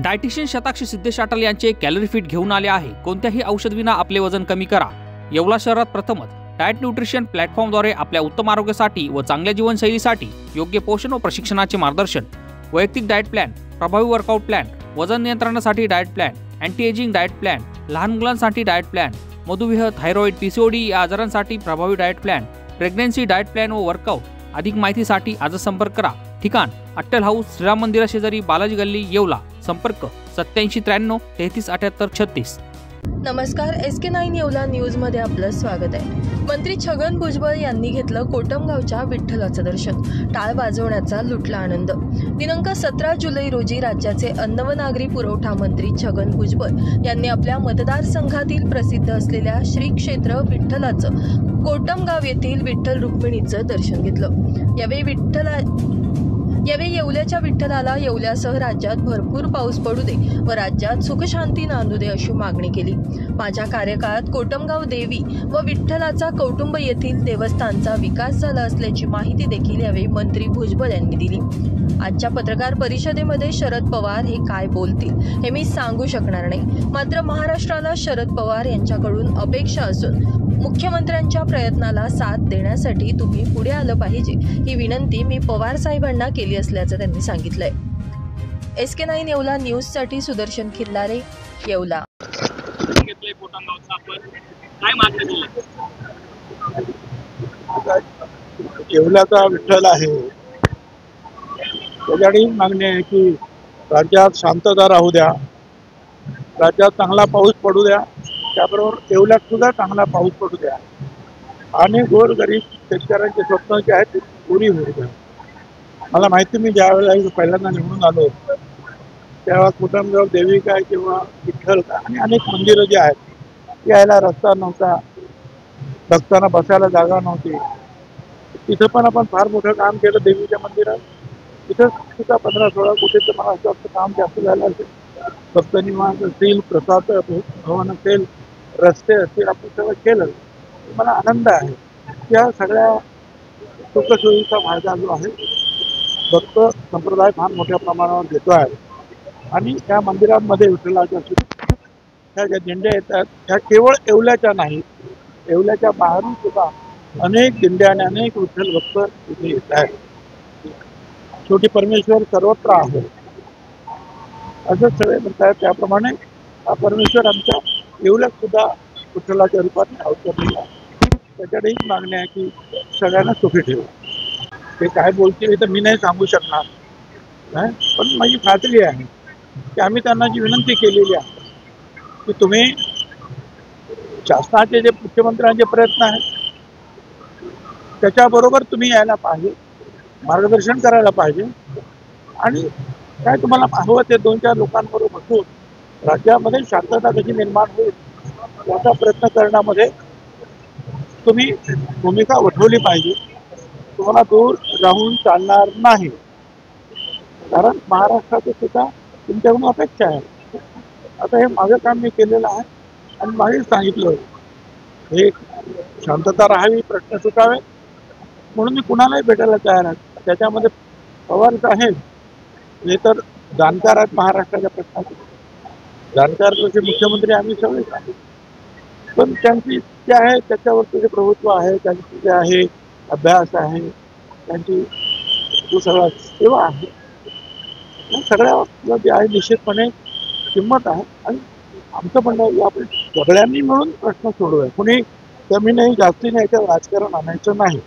Dietitian Shatakshi Siddhesh Atal यांचे calorie fit घेऊन आले आहे। कोणत्याही औषध विना आपले वजन कमी करा। येवला शहरात प्रथमच डाएट न्यूट्रिशन प्लॅटफॉर्मद्वारे आपल्या उत्तम आरोग्यासाठी व चांगल्या जीवनशैलीसाठी योग्य पोषण व प्रशिक्षणाचे मार्गदर्शन, वैयक्तिक डाएट प्लॅन, प्रभावी वर्कआउट प्लॅन, वजन नियंत्रणासाठी diet plan, anti ageing diet plan, लहान मुलांसाठी डाएट प्लॅन, मधुमेह, थायरॉइड, पीसीओडी या आजारांसाठी प्रभावी diet plan, pregnancy diet plan व वर्कआउट। अधिक माहितीसाठी आज संपर्क करा। ठिकाण अट्टल हाऊस, श्रीराम मंदिरा शेजारी, बालाजी गल्ली, येवला। संपर्क 8793 3378 36। नमस्कार, SK9 येवला न्यूज मध्ये आपलं स्वागत आहे। मंत्री छगन भुजबळ यांनी घेतलं कोटमगावच्या विठ्ठलाचं दर्शन, टाळ वाजवण्याचा लुटला आनंद। दिनांक 17 जुलै रोजी राज्याचे अन्न व नागरी पुरवठा मंत्री छगन भुजबळ यांनी आपल्या मतदारसंघातील प्रसिद्ध असलेल्या श्री क्षेत्र विठ्ठलाचं कोटमगाव येथील विठ्ठल रुक्मिणीचं दर्शन घेतलं। यावेळी येवल्याच्या विठ्ठलाला येवल्यासह राज्यात भरपूर पाऊस पडू दे व राज्यात सुखशांती नांदू दे अशी मागणी केली। माझ्या कार्यकाळात कोटमगाव देवी व विठ्ठलाचा कौटुंब येथील देवस्थानचा विकास झाला असल्याची माहिती देखील यावेळी मंत्री भुजबळ यांनी दिली। आजच्या पत्रकार परिषदेमध्ये शरद पवार हे काय बोलतील हे मी सांगू शकणार नाही, मात्र महाराष्ट्राला शरद पवार यांच्याकडून अपेक्षा असून मुख्यमंत्र्यांच्या प्रयत्नाला साथ देण्यासाठी तुम्ही पुढे आलं पाहिजे ही विनंती मी पवार साहेबांना केली असल्याचं त्यांनी सांगितलंय। SK9 येवला न्यूज साठी सुदर्शन खिल्लारे, येवला। येवल्याचा विठ्ठल आहे, त्याच्याकडे मागणी आहे की राज्यात शांतता राहू द्या, राज्यात चांगला पाऊस पडू द्या, त्याबरोबर येवल्यात सुद्धा चांगला पाऊस पडू द्या आणि गोरगरीब शेतकऱ्यांचे स्वप्न जे आहेत ते पुरी होऊ द्या। मला माहिती, मी ज्या वेळेला पहिल्यांदा निवडून आलो तेव्हा कोटमगाव देवी काय किंवा विठ्ठल काय आणि अनेक मंदिरं जी आहेत यायला रस्ता नव्हता, भक्तांना बसायला जागा नव्हती। तिथं पण आपण फार मोठं काम केलं देवीच्या मंदिरात। तिथं सुद्धा 15-16 कोटीचं मला असं वाटतं काम जास्त झालं असेल। भक्त निवास असतील, प्रसाद भवन असेल, रस्ते असतील, आपण सगळं केलं। मला आनंद आहे, त्या सगळ्या सुखसोयीचा फायदा जो आहे भक्त संप्रदाय फार मोठ्या प्रमाणावर घेतो आहे आणि त्या मंदिरांमध्ये विठ्ठलाच्या ह्या ज्या दिंड्या येतात त्या केवळ येवल्याच्या नाही, येवल्याच्या बाहेरून सुद्धा अनेक दिंड्या आणि अनेक विठ्ठल भक्त तिथे येत आहेत। शेवटी परमेश्वर सर्वत्र आहे असं सगळे म्हणतात, त्याप्रमाणे हा परमेश्वर आमच्या येवल्यात सुद्धा विठ्ठलाच्या रूपात अवतरलेला आहे। त्याच्याकडे हीच मागणी आहे की सगळ्यांना सुखी ठेवा। ते काय बोलतील तर मी नाही सांगू शकणार, पण माझी खात्री आहे की आम्ही त्यांना जी विनंती केलेली आहे की तुम्ही शासनाचे जे मुख्यमंत्र्यांचे प्रयत्न आहेत त्याच्याबरोबर तुम्ही यायला पाहिजे, मार्गदर्शन करायला पाहिजे आणि काय तुम्हाला हवं ते 2-4 लोकांबरोबर बसून राज्यामध्ये शांतता कशी निर्माण होईल याचा प्रयत्न करण्यामध्ये तुम्ही भूमिका उठवली पाहिजे। तुम्हाला दूर राहून चालणार नाही, कारण महाराष्ट्राचं सुद्धा तुमच्याकडून अपेक्षा आहे। आता हे माझं काम मी केलेलं आहे आणि मागेच सांगितलं हे शांतता राहावी, प्रश्न सुटावे म्हणून मी कुणालाही भेटायला तयार आहे। त्याच्यामध्ये पवार साहेब हे तर जाणकार आहेत महाराष्ट्राच्या प्रश्नाचे, जाणकार जसे मुख्यमंत्री आम्ही सगळेच आहे, पण त्यांची जे आहे त्याच्यावरती जे प्रभुत्व आहे, त्यांची जे आहे अभ्यास आहे, त्यांची जो सगळा सेवा आहे सगळ्या जे आहे निश्चितपणे किंमत आहे। आणि आमचं म्हणणं आपण सगळ्यांनी मिळून प्रश्न सोडवूया, कुणी कमी नाही जास्ती नाही याच्यावर राजकारण आणायचं नाही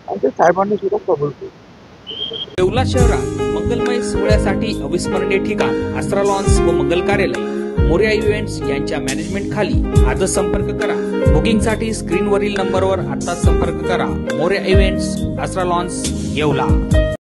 आणि ते साहेबांनी सुद्धा कबूल केलं। येवला शहरात मंगलमय सोहळ्यासाठी अविस्मरणीय ठिकाण आसरा लॉन्स व मंगल कार्यालय मोरया इव्हेंट्स यांच्या मॅनेजमेंट खाली आजच संपर्क करा। बुकिंग साठी स्क्रीनवरील नंबरवर आताच संपर्क करा। मोरया इव्हेंट्स, आसरा लॉन्स, येवला।